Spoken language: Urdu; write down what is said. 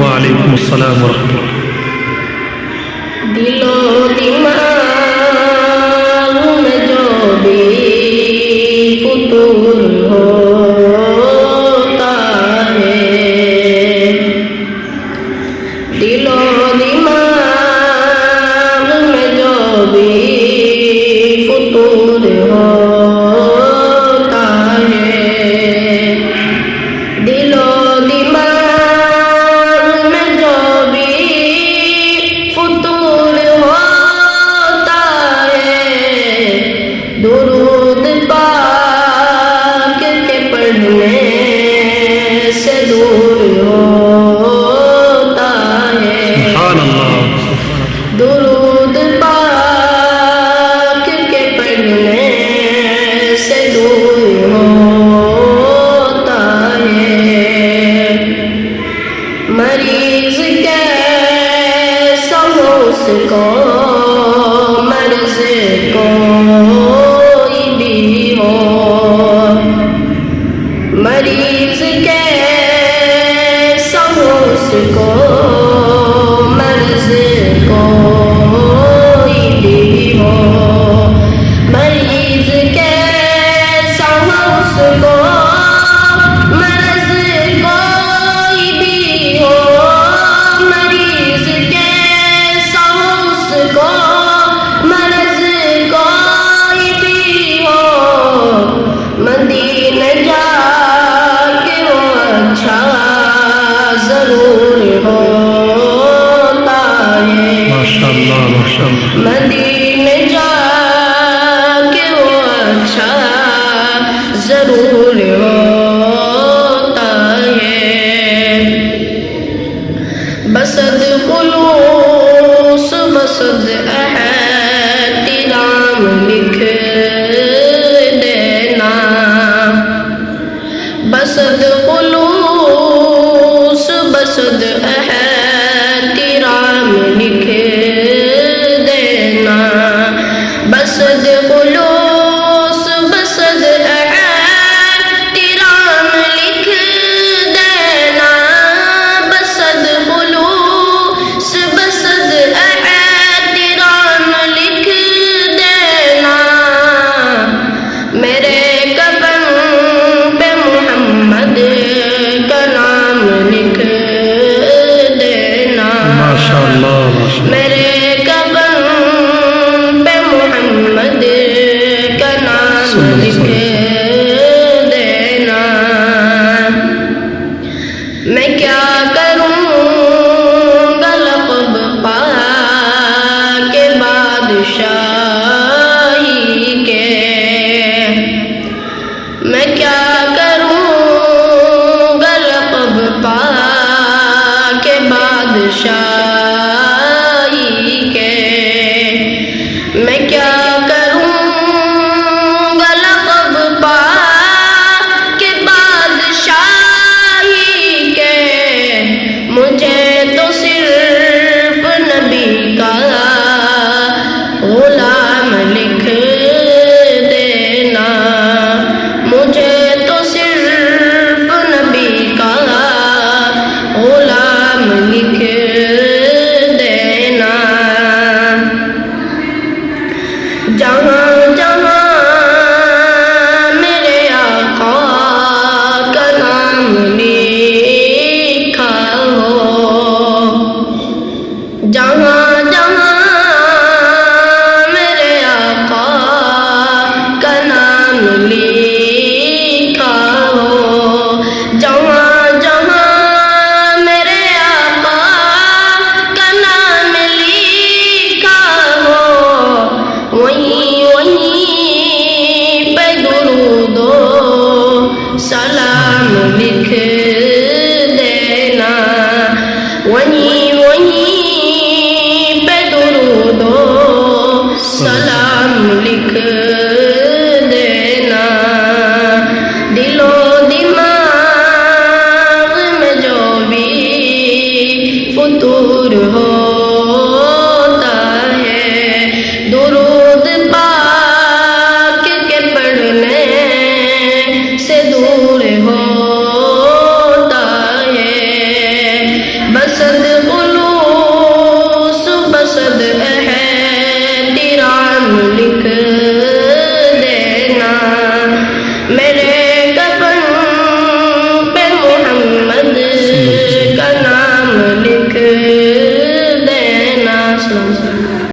وعلیکم السلام ورحمۃ اللہ۔ دل و دماغ میں جو بھی فطور ہوتا ہے، دل و دماغ میں جو بھی فطور ہوتا ہے، دل و دماغ میں جو بھی فطور ہوتا ہے، درود پاک کے پڑھنے سے دور ہوتا ہے، سبحان اللہ۔ درود پاک کے پڑھنے سے دور ہوتا ہے، مریض کیسا ہو اس کو مرض کوئی بھی ہو، مریض کیسا ہو اس کو مرض کوئی بھی ہو، مریض کیسا ہو اس کو مرض کوئی بھی ہو، مریض کیسا ہو اس کو مرض کوئی بھی ہو، مدینے جا کے وہ اچھا ضرور ہوتا ہے، ماشاء اللہ ماشاء اللہ۔ مدینے جا کے وہ اچھا ضرور ہوتا ہے، بسد خلوص بسد احترام لکھ دینا، بسد خلوص بسد احترام لکھ دینا، بسد خلوص بسد احترام لکھ دینا، بسد خلوص بسد احترام لکھ دینا، میرے کفن پہ محمد کا نام لکھ دینا، ماشاء اللہ ماشاء اللہ۔ میرے کفن پہ محمد کا نام لکھ دینا، میں کیا کروں گا لقب پا کے بادشاہی کے، میں کیا کروں گا لقب پا کے بادشاہی کے، میں کیا کروں گا لقب پا کے بادشاہی کے، مجھے تو صرف نبی کا غلام لکھ دینا، مجھے تو صرف نبی کا غلام لکھ دینا، جہاں جہاں میرے آقا کا نام لکھا ہو، جہاں جہاں میرے آقا کا نام لکھا ہو، جہاں جہاں میرے آقا کا نام لکھا ہو، وہیں وہیں پہ درود و سلام لکھ دینا، وہیں وہیں پہ درود و سلام لکھ دینا، دل و دماغ میں جو بھی فطور ہوتا ہے، درود پاک کے پڑھنے سے دور ہوتا ہے، بس من